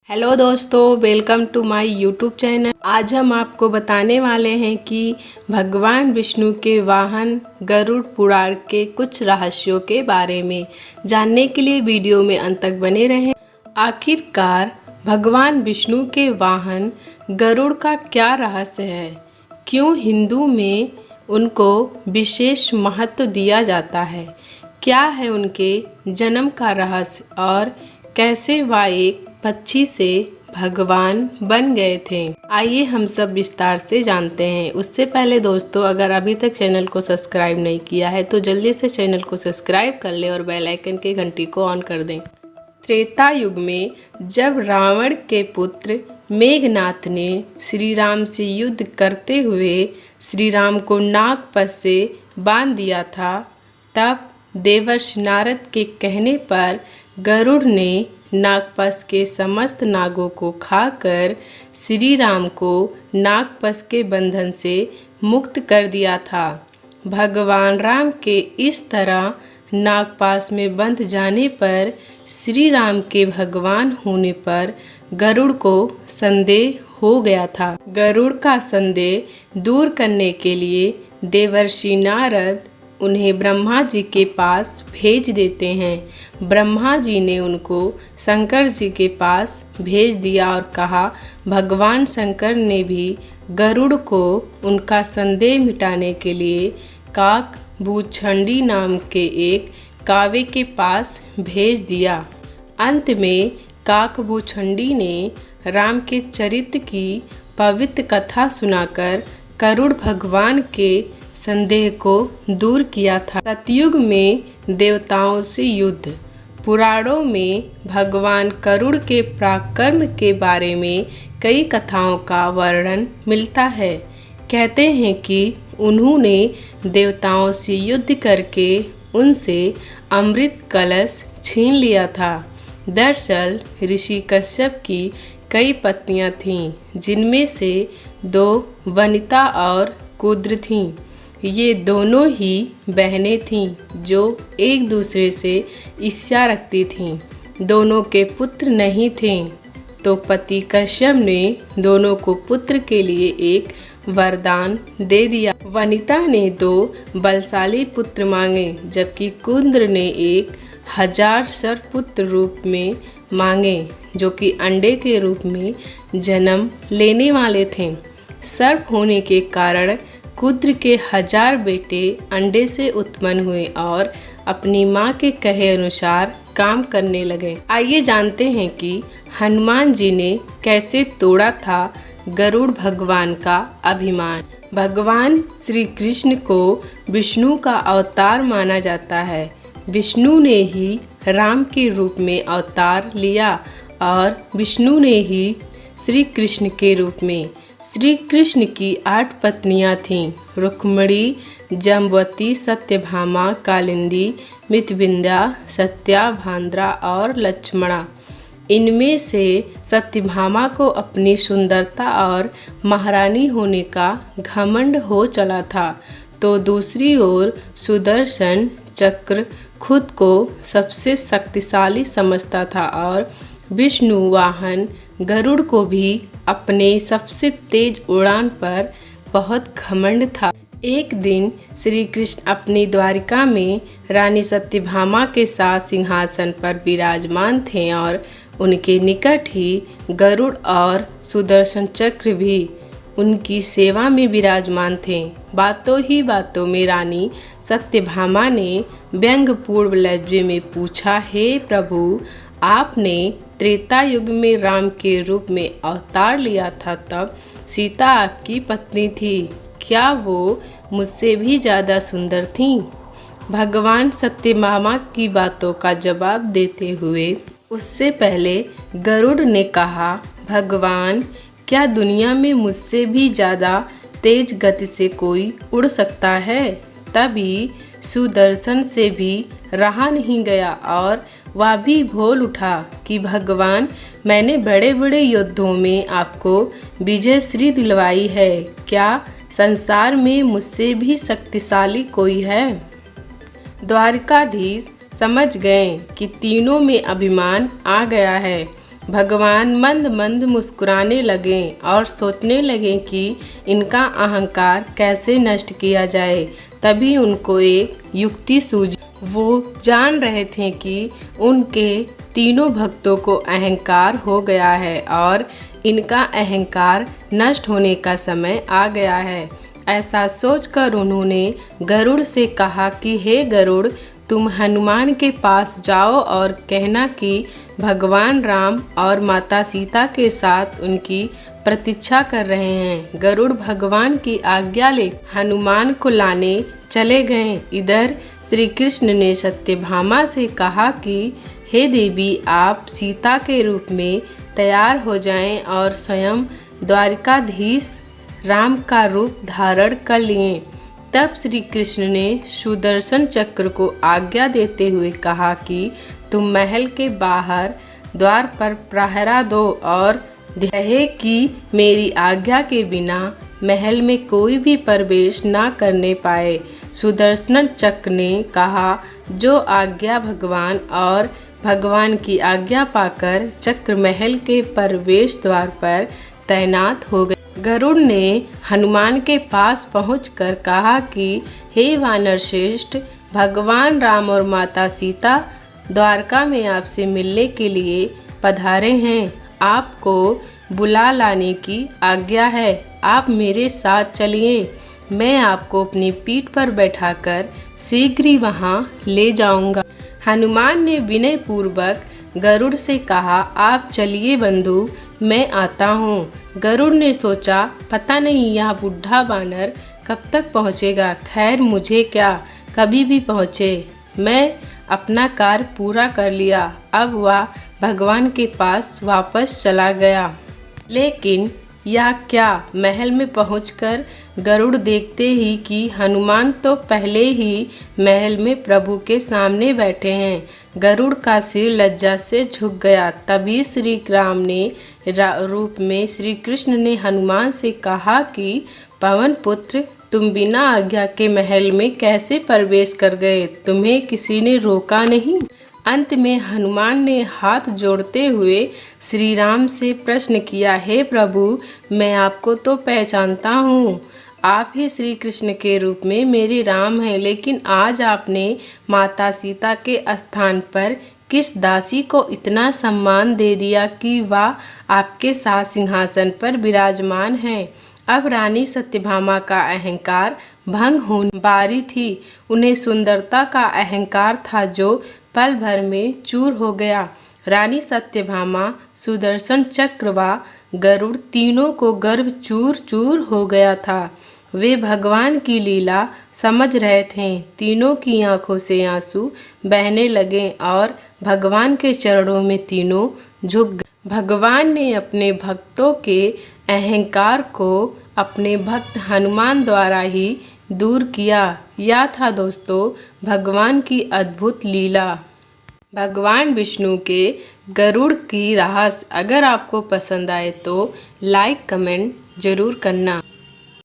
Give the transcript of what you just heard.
Hello दोस्तों, welcome to my YouTube channel. आज हम आपको बताने वाले हैं कि भगवान विष्णु के वाहन गरुड़ पुराण के कुछ रहस्यों के बारे में। जानने के लिए वीडियो में अंत तक बने रहें। आखिरकार भगवान विष्णु के वाहन गरुड़ का क्या रहस्य है? क्यों हिंदू में उनको विशेष महत्व दिया जाता है? क्या है उनके जन्म का रहस्य और कैसे वह एक पक्षी से भगवान बन गए थे? आइए हम सब विस्तार से जानते हैं। उससे पहले दोस्तों, अगर अभी तक चैनल को सब्सक्राइब नहीं किया है तो जल्दी से चैनल को सब्सक्राइब कर लें और बेल आइकन के घंटी को ऑन कर दें। त्रेता युग में जब रावण के पुत्र मेघनाथ ने श्री राम से युद्ध करते हुए श्री राम को नागपस से बांध दिया था, तब देवर्षि नारद के कहने पर गरुड़ ने नागपस के समस्त नागों को खाकर श्री राम को नागपस के बंधन से मुक्त कर दिया था। भगवान राम के इस तरह नागपास में बंध जाने पर श्री राम के भगवान होने पर गरुड़ को संदेह हो गया था। गरुड़ का संदेह दूर करने के लिए देवर्षि नारद उन्हें ब्रह्मा जी के पास भेज देते हैं। ब्रह्मा जी ने उनको शंकर जी के पास भेज दिया और कहा, भगवान शंकर ने भी गरुड़ को उनका संदेह मिटाने के लिए काक भूछंडी नाम के एक कावे के पास भेज दिया। अंत में काक भूछंडी ने राम के चरित्र की पवित्र कथा सुनाकर गरुड़ भगवान के संदेह को दूर किया था। सतयुग में देवताओं से युद्ध। पुराणों में भगवान गरुड़ के पराक्रम के बारे में कई कथाओं का वर्णन मिलता है। कहते हैं कि उन्होंने देवताओं से युद्ध करके उनसे अमृत कलश छीन लिया था। दरअसल ऋषि कश्यप की कई पत्नियां थीं, जिनमें से 2 वनिता और कुद्र थीं। ये दोनों ही बहनें थीं जो एक दूसरे से ईर्ष्या रखती थीं। दोनों के पुत्र नहीं थे, तो पति कश्यप ने दोनों को पुत्र के लिए एक वरदान दे दिया। वनिता ने 2 बलशाली पुत्र मांगे, जबकि कुंद्र ने 1000 सर्वपुत्र रूप में मांगे, जो कि अंडे के रूप में जन्म लेने वाले थे। सर्प होने के कारण कुद्र के 1000 बेटे अंडे से उत्पन्न हुए और अपनी माँ के कहे अनुसार काम करने लगे। आइए जानते हैं कि हनुमान जी ने कैसे तोड़ा था गरुड़ भगवान का अभिमान। भगवान श्री कृष्ण को विष्णु का अवतार माना जाता है। विष्णु ने ही राम के रूप में अवतार लिया और विष्णु ने ही श्री कृष्ण के रूप में। श्री कृष्ण की 8 पत्नियां थीं, रुक्मिणी, जम्बवती, सत्यभामा, कालिंदी, मितविंध्या, सत्या, भाद्रा और लक्ष्मणा। इनमें से सत्यभामा को अपनी सुंदरता और महारानी होने का घमंड हो चला था, तो दूसरी ओर सुदर्शन चक्र खुद को सबसे शक्तिशाली समझता था और विष्णु वाहन गरुड़ को भी अपने सबसे तेज उड़ान पर बहुत घमंड था। एक दिन श्री कृष्ण अपनी द्वारिका में रानी सत्यभामा के साथ सिंहासन पर विराजमान थे और उनके निकट ही गरुड़ और सुदर्शन चक्र भी उनकी सेवा में विराजमान थे। बातों ही बातों में रानी सत्यभामा ने व्यंग्यपूर्ण लहजे में पूछा, हे प्रभु, आपने त्रेता युग में राम के रूप में अवतार लिया था, तब सीता आपकी पत्नी थी। क्या वो मुझसे भी ज़्यादा सुंदर थीं? भगवान सत्यभामा की बातों का जवाब देते हुए उससे पहले गरुड़ ने कहा, भगवान, क्या दुनिया में मुझसे भी ज़्यादा तेज गति से कोई उड़ सकता है? तभी सुदर्शन से भी रहा नहीं गया और वह भी बोल उठा कि भगवान, मैंने बड़े बड़े युद्धों में आपको विजय श्री दिलवाई है। क्या संसार में मुझसे भी शक्तिशाली कोई है? द्वारकाधीश समझ गए कि तीनों में अभिमान आ गया है भगवान मंद मंद मुस्कुराने लगे और सोचने लगे कि इनका अहंकार कैसे नष्ट किया जाए। तभी उनको एक युक्ति सूझी। वो जान रहे थे कि उनके तीनों भक्तों को अहंकार हो गया है और इनका अहंकार नष्ट होने का समय आ गया है। ऐसा सोचकर उन्होंने गरुड़ से कहा कि हे गरुड़, तुम हनुमान के पास जाओ और कहना कि भगवान राम और माता सीता के साथ उनकी प्रतीक्षा कर रहे हैं। गरुड़ भगवान की आज्ञा ले हनुमान को लाने चले गए। इधर श्री कृष्ण ने सत्यभामा से कहा कि हे देवी, आप सीता के रूप में तैयार हो जाएं और स्वयं द्वारिकाधीश राम का रूप धारण कर लिए। तब श्री कृष्ण ने सुदर्शन चक्र को आज्ञा देते हुए कहा कि तुम महल के बाहर द्वार पर प्रहरा दो और कहे कि मेरी आज्ञा के बिना महल में कोई भी प्रवेश ना करने पाए। सुदर्शन चक्र ने कहा, जो आज्ञा भगवान, और भगवान की आज्ञा पाकर चक्र महल के प्रवेश द्वार पर तैनात हो गए। गरुड़ ने हनुमान के पास पहुंचकर कहा कि हे वानर श्रेष्ठ, भगवान राम और माता सीता द्वारका में आपसे मिलने के लिए पधारे हैं। आपको बुला लाने की आज्ञा है। आप मेरे साथ चलिए। मैं आपको अपनी पीठ पर बैठाकर शीघ्र ही वहाँ ले जाऊंगा। हनुमान ने विनय पूर्वक गरुड़ से कहा, आप चलिए बंधु, मैं आता हूँ। गरुड़ ने सोचा, पता नहीं यह बुढ़ा बानर कब तक पहुँचेगा। खैर, मुझे क्या, कभी भी पहुँचे। मैं अपना कार्य पूरा कर लिया। अब वह भगवान के पास वापस चला गया। लेकिन यह क्या, महल में पहुंचकर गरुड़ देखते ही कि हनुमान तो पहले ही महल में प्रभु के सामने बैठे हैं। गरुड़ का सिर लज्जा से झुक गया। तभी श्री राम ने रूप में श्री कृष्ण ने हनुमान से कहा कि पवन पुत्र, तुम बिना आज्ञा के महल में कैसे प्रवेश कर गए? तुम्हें किसी ने रोका नहीं? अंत में हनुमान ने हाथ जोड़ते हुए श्री राम से प्रश्न किया, हे प्रभु, मैं आपको तो पहचानता हूँ। आप ही श्री कृष्ण के रूप में मेरे राम हैं, लेकिन आज आपने माता सीता के स्थान पर किस दासी को इतना सम्मान दे दिया कि वह आपके साथ सिंहासन पर विराजमान है। अब रानी सत्यभामा का अहंकार भंग होने बारी थी। उन्हें सुंदरता का अहंकार था जो पल भर में चूर हो गया। रानी सत्यभामा, सुदर्शन चक्र व गरुड़ तीनों को गर्व चूर चूर हो गया था। वे भगवान की लीला समझ रहे थे। तीनों की आंखों से आंसू बहने लगे और भगवान के चरणों में तीनों झुक गए। भगवान ने अपने भक्तों के अहंकार को अपने भक्त हनुमान द्वारा ही दूर किया। यह था दोस्तों भगवान की अद्भुत लीला। भगवान विष्णु के गरुड़ की रहस्य अगर आपको पसंद आए तो लाइक कमेंट जरूर करना।